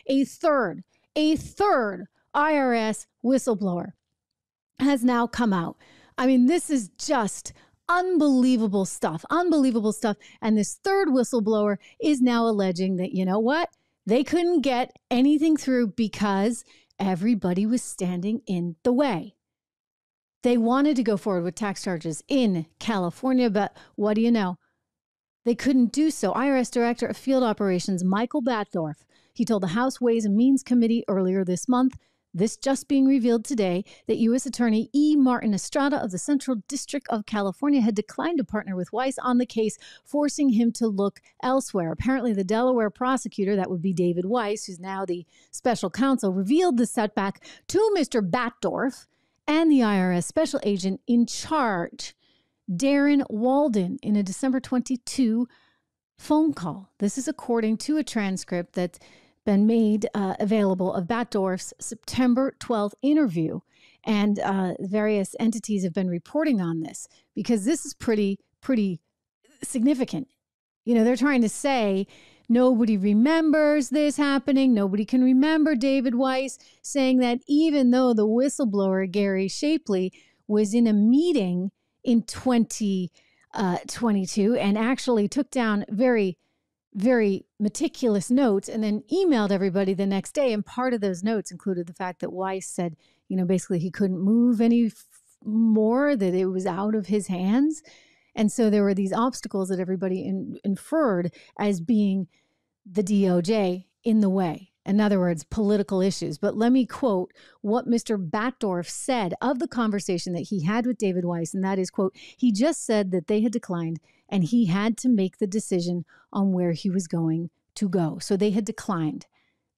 a third IRS whistleblower has now come out. I mean, this is just unbelievable stuff, And this third whistleblower is now alleging that, you know what? They couldn't get anything through because everybody was standing in the way. They wanted to go forward with tax charges in California, but what do you know? They couldn't do so. IRS Director of Field Operations, Michael Batford, he told the House Ways and Means Committee earlier this month, this just being revealed today, that U.S. Attorney E. Martin Estrada of the Central District of California had declined to partner with Weiss on the case, forcing him to look elsewhere. Apparently, the Delaware prosecutor, that would be David Weiss, who's now the special counsel, revealed the setback to Mr. Batdorf and the IRS special agent in charge, Darren Walden, in a December 22 phone call. This is according to a transcript that's been made available of Batdorf's September 12th interview. And various entities have been reporting on this because this is pretty significant. You know, they're trying to say nobody remembers this happening. Nobody can remember David Weiss saying that even though the whistleblower, Gary Shapley, was in a meeting in 2022 and actually took down very meticulous notes and then emailed everybody the next day. And part of those notes included the fact that Weiss said, you know, basically he couldn't move any more, that it was out of his hands. And so there were these obstacles that everybody inferred as being the DOJ in the way. In other words, political issues. But let me quote what Mr. Batdorf said of the conversation that he had with David Weiss. And that is, quote, he just said that they had declined and he had to make the decision on where he was going to go. So they had declined.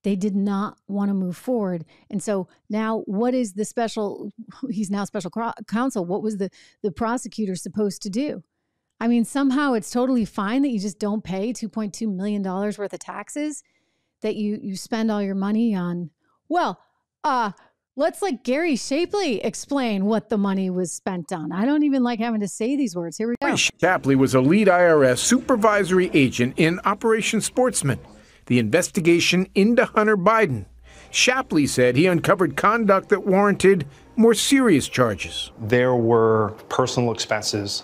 They did not want to move forward. And so now what is the special, he's now special counsel. What was the prosecutor supposed to do? I mean, somehow it's totally fine that you just don't pay $2.2 million worth of taxes, that you spend all your money on, well, let's let Gary Shapley explain what the money was spent on. I don't even like having to say these words. Here we go. Shapley was a lead IRS supervisory agent in Operation Sportsman, the investigation into Hunter Biden. Shapley said he uncovered conduct that warranted more serious charges. There were personal expenses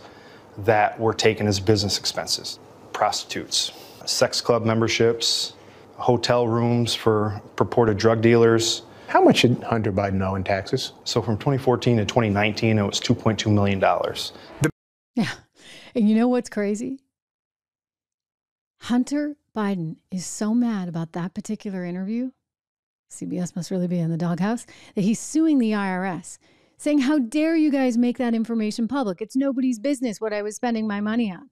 that were taken as business expenses. Prostitutes, sex club memberships, hotel rooms for purported drug dealers. How much did Hunter Biden owe in taxes? So from 2014 to 2019, it was $2.2 million. Yeah. And you know what's crazy? Hunter Biden is so mad about that particular interview, CBS must really be in the doghouse, that he's suing the IRS, saying, how dare you guys make that information public? It's nobody's business what I was spending my money on.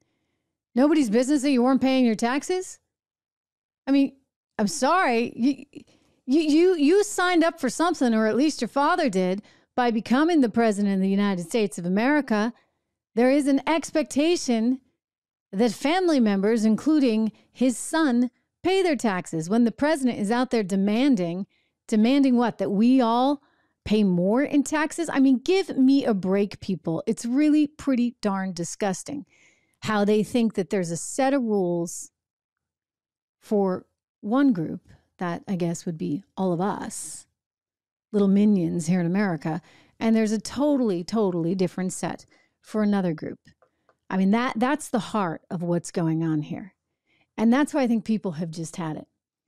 Nobody's business that you weren't paying your taxes? I mean, I'm sorry, you signed up for something, or at least your father did, by becoming the president of the United States of America. There is an expectation that family members, including his son, pay their taxes. When the president is out there demanding what? That we all pay more in taxes? I mean, give me a break, people. It's really pretty darn disgusting how they think that there's a set of rules for one group, that I guess would be all of us, little minions here in America, and there's a totally different set for another group. I mean, that's the heart of what's going on here. And that's why I think people have just had it.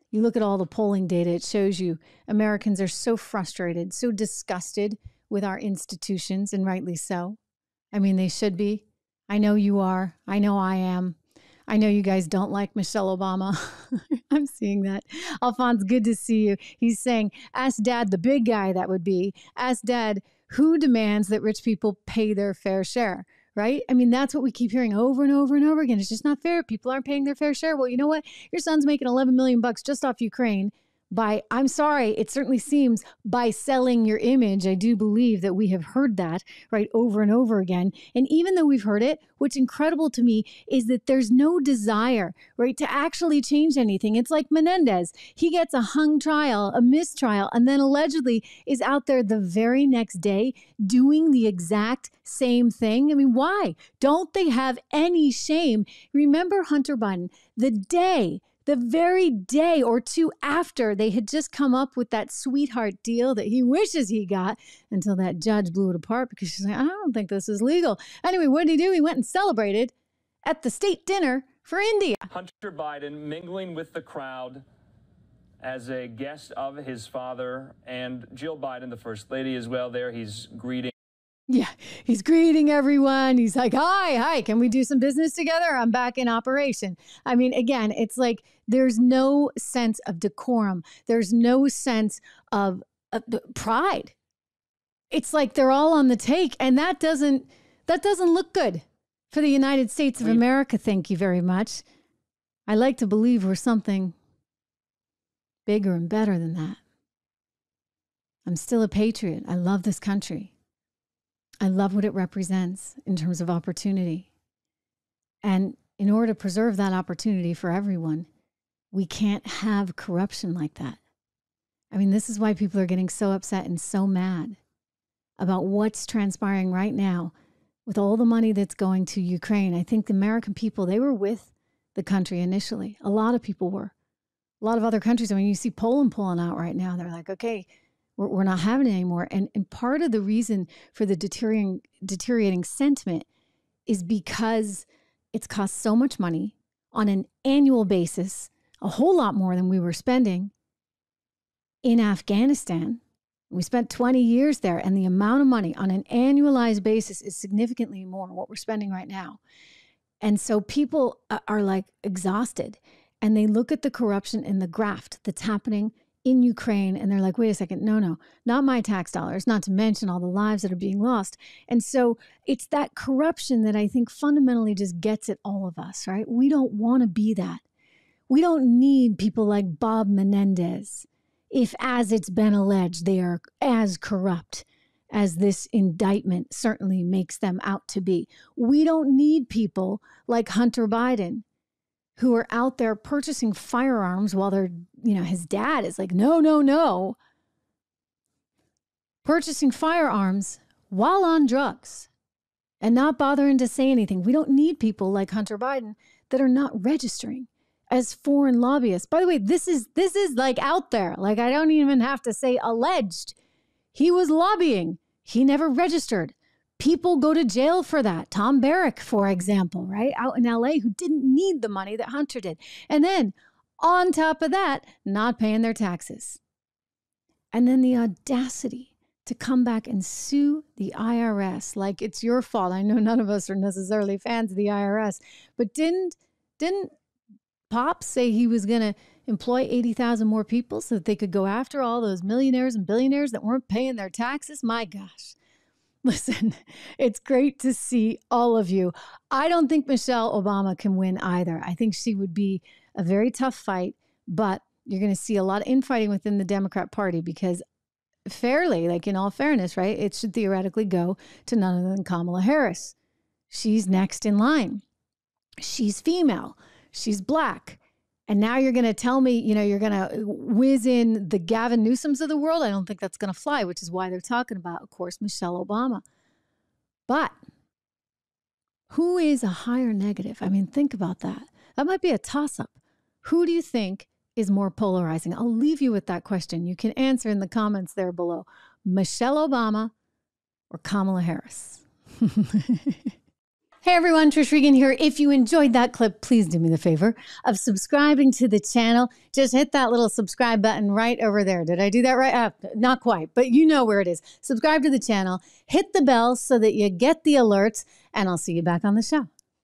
You look at all the polling data, it shows you Americans are so frustrated, so disgusted with our institutions, and rightly so. I mean, they should be. I know you are. I know I am. I know you guys don't like Michelle Obama. I'm seeing that. Alphonse, good to see you. He's saying, ask Dad, the big guy that would be, ask Dad, who demands that rich people pay their fair share, right? I mean, that's what we keep hearing over and over and over again. It's just not fair. People aren't paying their fair share. Well, you know what? Your son's making $11 million just off Ukraine by, I'm sorry, it certainly seems, by selling your image. I do believe that we have heard that, right, over and over again. And even though we've heard it, what's incredible to me is that there's no desire, right, to actually change anything. It's like Menendez. He gets a hung trial, a mistrial, and then allegedly is out there the very next day doing the exact same thing. I mean, why? Don't they have any shame? Remember Hunter Biden, the day the very day or two after they had just come up with that sweetheart deal that he wishes he got, until that judge blew it apart because she's like, I don't think this is legal. Anyway, what did he do? He went and celebrated at the state dinner for India. Hunter Biden mingling with the crowd as a guest of his father, and Jill Biden, the first lady, as well there. He's greeting. Yeah, he's greeting everyone. He's like, hi, can we do some business together? I'm back in operation. I mean, again, it's like there's no sense of decorum. There's no sense of pride. It's like they're all on the take, and that doesn't look good for the United States of America. Thank you very much. I like to believe we're something bigger and better than that. I'm still a patriot. I love this country. I love what it represents in terms of opportunity. And in order to preserve that opportunity for everyone, we can't have corruption like that. I mean, this is why people are getting so upset and so mad about what's transpiring right now with all the money that's going to Ukraine. I think the American people, they were with the country initially. A lot of people were. A lot of other countries, I mean, you see Poland pulling out right now. They're like, okay, we're not having it anymore. And part of the reason for the deteriorating sentiment is because it's cost so much money on an annual basis, a whole lot more than we were spending in Afghanistan. We spent 20 years there, and the amount of money on an annualized basis is significantly more than what we're spending right now. And so people are like exhausted, and they look at the corruption and the graft that's happening in Ukraine, and they're like, wait a second, no, not my tax dollars, not to mention all the lives that are being lost. And so it's that corruption that I think fundamentally just gets at all of us, right? We don't want to be that. We don't need people like Bob Menendez, if, as it's been alleged, they are as corrupt as this indictment certainly makes them out to be. We don't need people like Hunter Biden, who are out there purchasing firearms while they're, his dad is like, no. Purchasing firearms while on drugs and not bothering to say anything. We don't need people like Hunter Biden that are not registering as foreign lobbyists. By the way, this is like out there. Like, I don't even have to say alleged. He was lobbying. He never registered. People go to jail for that. Tom Barrack, for example, right? Out in LA, who didn't need the money that Hunter did. And then on top of that, not paying their taxes. And then the audacity to come back and sue the IRS like it's your fault. I know none of us are necessarily fans of the IRS, but didn't Pop say he was going to employ 80,000 more people so that they could go after all those millionaires and billionaires that weren't paying their taxes? My gosh. Listen, it's great to see all of you. I don't think Michelle Obama can win either. I think she would be a very tough fight, but you're going to see a lot of infighting within the Democrat Party because fairly, like in all fairness, right, it should theoretically go to none other than Kamala Harris. She's next in line. She's female. She's Black. And now you're going to tell me, you're going to whiz in the Gavin Newsoms of the world? I don't think that's going to fly, which is why they're talking about, of course, Michelle Obama. But who is a higher negative? I mean, think about that. That might be a toss-up. Who do you think is more polarizing? I'll leave you with that question. You can answer in the comments there below. Michelle Obama or Kamala Harris? Hey everyone, Trish Regan here. If you enjoyed that clip, please do me the favor of subscribing to the channel. Just hit that little subscribe button right over there. Did I do that right? Not quite, but you know where it is. Subscribe to the channel, hit the bell so that you get the alerts, and I'll see you back on the show.